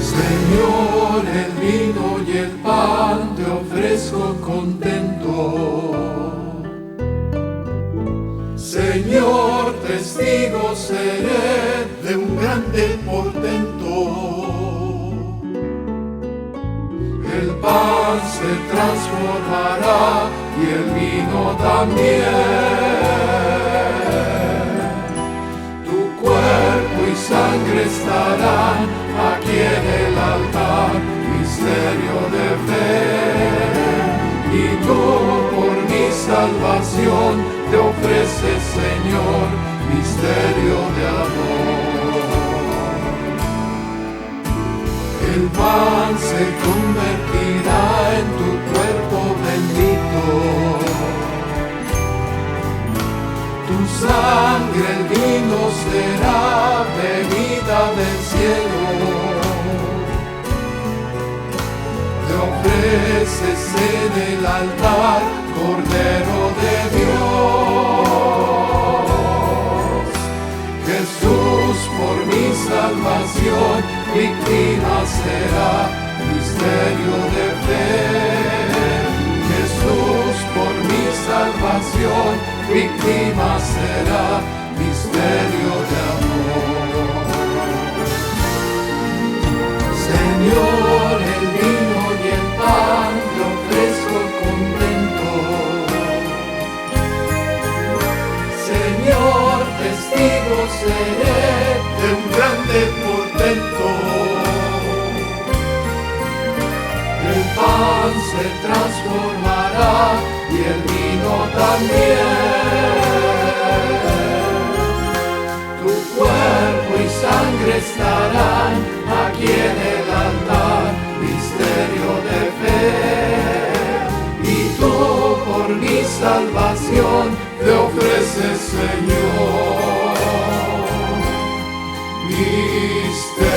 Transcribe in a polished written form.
Señor, el vino y el pan te ofrezco contento. Señor, testigo seré de un grande portento. El pan se transformará y el vino también. Tu cuerpo y sangre estarán aquí en el altar, misterio de fe. Y tú por mi salvación te ofreces, Señor, misterio de amor. El pan se convertirá en tu cuerpo bendito. Tu sangre, el vino, será bebida del cielo. Te ofreces en el altar, Cordero de Dios. Jesús, por mi salvación, víctima será, misterio de fe. Jesús, por mi salvación, víctima será, misterio de amor. Señor, el vino y el pan te ofrezco contento. Señor, testigo seré de un grande portento. El pan se transformará y el vino también. Tu cuerpo y sangre estarán aquí en el altar, misterio de fe. Y tú por mi salvación te ofreces, Señor, misterio.